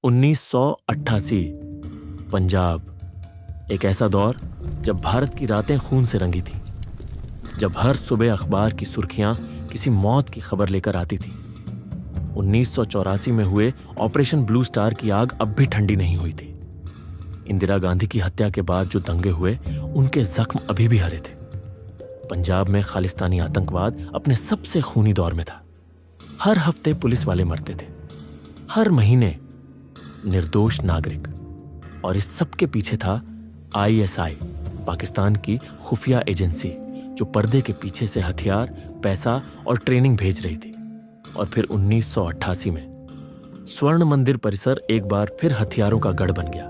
1988 पंजाब, एक ऐसा दौर जब भारत की रातें खून से रंगी थी, जब हर सुबह अखबार की सुर्खियां किसी मौत की खबर लेकर आती थी। 1984 में हुए ऑपरेशन ब्लू स्टार की आग अब भी ठंडी नहीं हुई थी। इंदिरा गांधी की हत्या के बाद जो दंगे हुए, उनके जख्म अभी भी हरे थे। पंजाब में खालिस्तानी आतंकवाद अपने सबसे खूनी दौर में था। हर हफ्ते पुलिस वाले मरते थे, हर महीने निर्दोष नागरिक, और इस सब के पीछे था ISI, पाकिस्तान की खुफिया एजेंसी, जो पर्दे के पीछे से हथियार, पैसा और ट्रेनिंग भेज रही थी। और फिर 1988 में स्वर्ण मंदिर परिसर एक बार फिर हथियारों का गढ़ बन गया।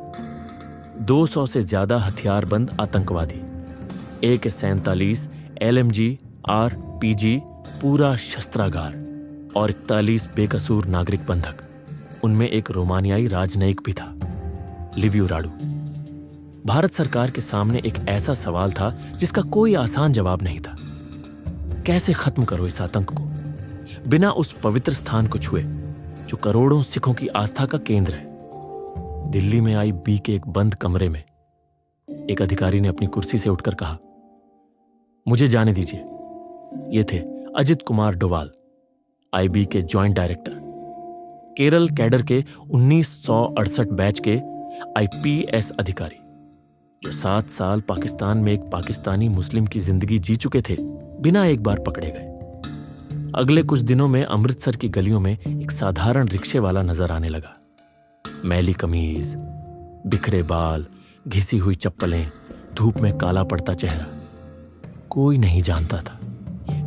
200 से ज्यादा हथियारबंद आतंकवादी, AK-47, LMG, RPG, पूरा शस्त्रागार और 41 बेकसूर नागरिक बंधक। उनमें एक रोमानियाई राजनयिक भी था, लिवियो राडू। भारत सरकार के सामने एक ऐसा सवाल था जिसका कोई आसान जवाब नहीं था। कैसे खत्म करो इस आतंक को, बिना उस पवित्र स्थान को छुए जो करोड़ों सिखों की आस्था का केंद्र है। दिल्ली में IB के एक बंद कमरे में एक अधिकारी ने अपनी कुर्सी से उठकर कहा, मुझे जाने दीजिए। ये थे अजित कुमार डोवाल, IB के ज्वाइंट डायरेक्टर, केरल कैडर के 1968 बैच के IPS अधिकारी, जो 7 साल पाकिस्तान में एक पाकिस्तानी मुस्लिम की जिंदगी जी चुके थे बिना एक बार पकड़े गए। अगले कुछ दिनों में अमृतसर की गलियों में एक साधारण रिक्शे वाला नजर आने लगा। मैली कमीज, बिखरे बाल, घिसी हुई चप्पलें, धूप में काला पड़ता चेहरा। कोई नहीं जानता था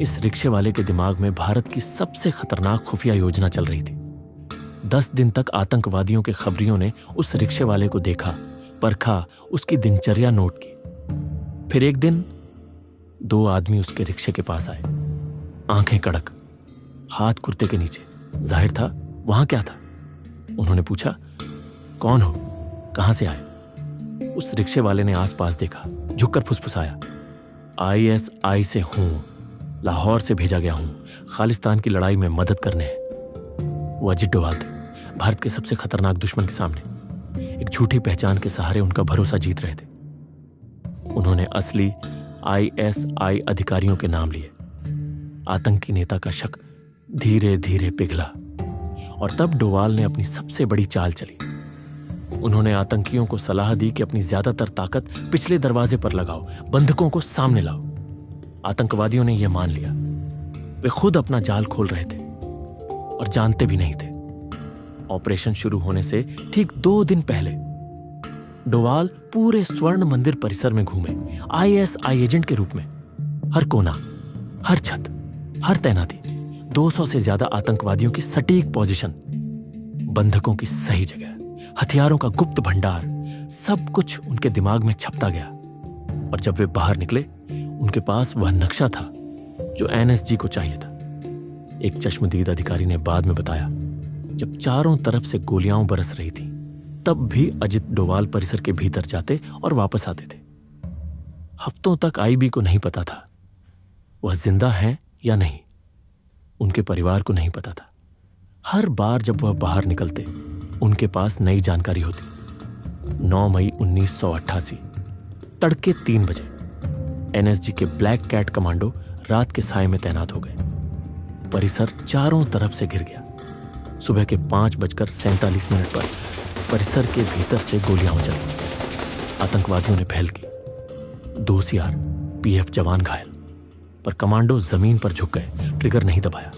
इस रिक्शे वाले के दिमाग में भारत की सबसे खतरनाक खुफिया योजना चल रही थी। 10 दिन तक आतंकवादियों के खबरियों ने उस रिक्शे वाले को देखा, परखा, उसकी दिनचर्या नोट की। फिर एक दिन 2 आदमी उसके रिक्शे के पास आए, आंखें कड़क, हाथ कुर्ते के नीचे। जाहिर था वहां क्या था। उन्होंने पूछा, कौन हो, कहां से आए? उस रिक्शे वाले ने आसपास देखा, झुककर फुसफुसाया, ISI से हूं, लाहौर से भेजा गया हूं, खालिस्तान की लड़ाई में मदद करने हैं। वो अजित डोवाल थे, भारत के सबसे खतरनाक दुश्मन के सामने एक झूठी पहचान के सहारे उनका भरोसा जीत रहे थे। उन्होंने असली ISI अधिकारियों के नाम लिए। आतंकी नेता का शक धीरे धीरे पिघला, और तब डोवाल ने अपनी सबसे बड़ी चाल चली। उन्होंने आतंकियों को सलाह दी कि अपनी ज्यादातर ताकत पिछले दरवाजे पर लगाओ, बंधकों को सामने लाओ। आतंकवादियों ने यह मान लिया। वे खुद अपना जाल खोल रहे थे और जानते भी नहीं थे। ऑपरेशन शुरू होने से ठीक 2 दिन पहले डोवाल पूरे स्वर्ण मंदिर परिसर में घूमे, ISI एजेंट के रूप में। हर कोना, हर छत, हर तैनाती, 200 से ज्यादा आतंकवादियों की सटीक पोजीशन, बंधकों की सही जगह, हथियारों का गुप्त भंडार, सब कुछ उनके दिमाग में छपता गया। और जब वे बाहर निकले, उनके पास वह नक्शा था जो NSG को चाहिए था। एक चश्मदीद अधिकारी ने बाद में बताया, जब चारों तरफ से गोलियां बरस रही थी, तब भी अजित डोवाल परिसर के भीतर जाते और वापस आते थे। हफ्तों तक IB को नहीं पता था वह जिंदा हैं या नहीं। उनके परिवार को नहीं पता था। हर बार जब वह बाहर निकलते, उनके पास नई जानकारी होती। 9 मई 1988 तड़के 3 बजे NSG के ब्लैक कैट कमांडो रात के साए में तैनात हो गए। परिसर चारों तरफ से घिर गया। सुबह के 5:47 पर परिसर के भीतर से गोलियां चली। आतंकवादियों ने पहल की। 2 CR PF जवान घायल, पर कमांडो जमीन पर झुक गए, ट्रिगर नहीं दबाया।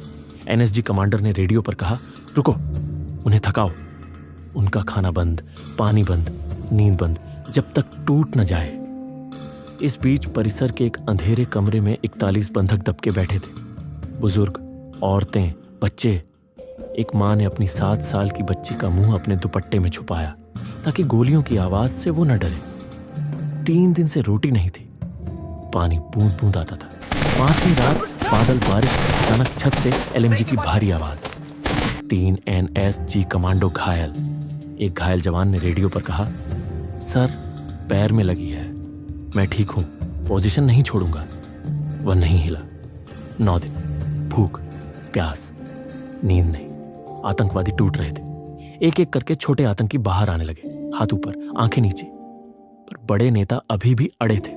NSG कमांडर ने रेडियो पर कहा, रुको, उन्हें थकाओ। उनका खाना बंद, पानी बंद, नींद बंद, जब तक टूट न जाए। इस बीच परिसर के एक अंधेरे कमरे में 41 बंधक दबके बैठे थे। बुजुर्ग, औरतें, बच्चे। एक मां ने अपनी 7 साल की बच्ची का मुंह अपने दुपट्टे में छुपाया ताकि गोलियों की आवाज से वो न डरे। 3 दिन से रोटी नहीं थी, पानी बूंद बूंद आता था। 5वीं रात बादल बारिश, अचानक छत से LMG की भारी आवाज। 3 NSG कमांडो घायल। एक घायल जवान ने रेडियो पर कहा, सर, पैर में लगी है, मैं ठीक हूं, पोजीशन नहीं छोड़ूंगा। वह नहीं हिला। 9 दिन, भूख, प्यास, नींद नहीं। आतंकवादी टूट रहे थे। एक एक करके छोटे आतंकी बाहर आने लगे, हाथ ऊपर, आंखें नीचे। पर बड़े नेता अभी भी अड़े थे।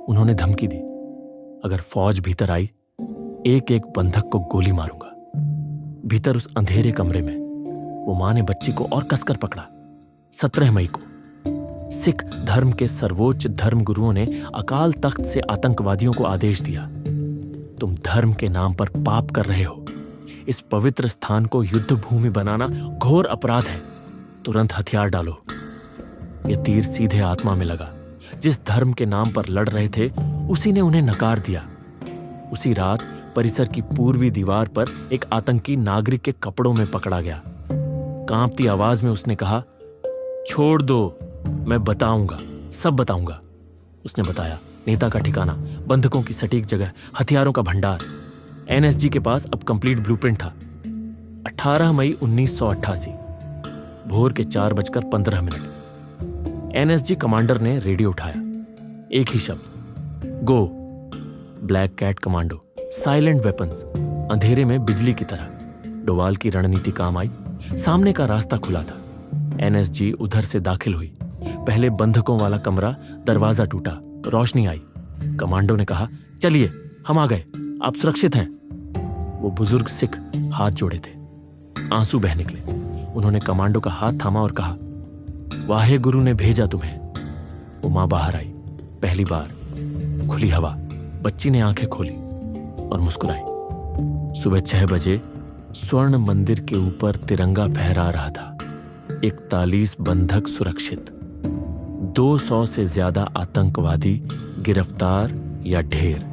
उन्होंने धमकी दी, अगर फौज भीतर आई, एक एक बंधक को गोली मारूंगा। भीतर उस अंधेरे कमरे में वो मां ने बच्ची को और कसकर पकड़ा। 17 मई को सिख धर्म के सर्वोच्च धर्म गुरुओं ने अकाल तख्त से आतंकवादियों को आदेश दिया, तुम धर्म के नाम पर पाप कर रहे हो। इस पवित्र स्थान को युद्ध भूमि बनाना घोर अपराध है। तुरंत हथियार डालो। यह तीर सीधे आत्मा में लगा। जिस धर्म के नाम पर लड़ रहे थे, उसी ने उन्हें नकार दिया। उसी रात परिसर की पूर्वी दीवार पर एक आतंकी नागरिक के कपड़ों में पकड़ा गया। कांपती आवाज में उसने कहा, छोड़ दो, मैं बताऊंगा, सब बताऊंगा। उसने बताया नेता का ठिकाना, बंधकों की सटीक जगह, हथियारों का भंडार। एनएसजी के पास अब कंप्लीट ब्लूप्रिंट था। 18 मई 1988, भोर के 4:15। एनएसजी कमांडर ने रेडियो उठाया। एक ही शब्द, go. Black cat commando, silent weapons, अंधेरे में बिजली की तरह। डोवाल की रणनीति काम आई। सामने का रास्ता खुला था। एनएसजी उधर से दाखिल हुई। पहले बंधकों वाला कमरा, दरवाजा टूटा, रोशनी आई। कमांडो ने कहा, चलिए, हम आ गए, आप सुरक्षित हैं। वो बुजुर्ग सिख हाथ जोड़े थे, आंसू बह निकले। उन्होंने कमांडो का हाथ थामा और कहा, वाहे गुरु ने भेजा तुम्हें। वो मां बाहर आई, पहली बार। खुली हवा। बच्ची ने आंखें खोली और मुस्कुराई। सुबह 6 बजे स्वर्ण मंदिर के ऊपर तिरंगा फहरा रहा था। 41 बंधक सुरक्षित, 200 से ज्यादा आतंकवादी गिरफ्तार या ढेर।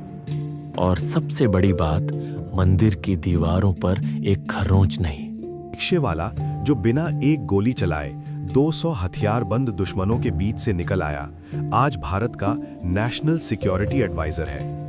और सबसे बड़ी बात, मंदिर की दीवारों पर एक खरोंच नहीं। रिक्शे वाला जो बिना एक गोली चलाए 200 हथियारबंद दुश्मनों के बीच से निकल आया, आज भारत का नेशनल सिक्योरिटी एडवाइजर है।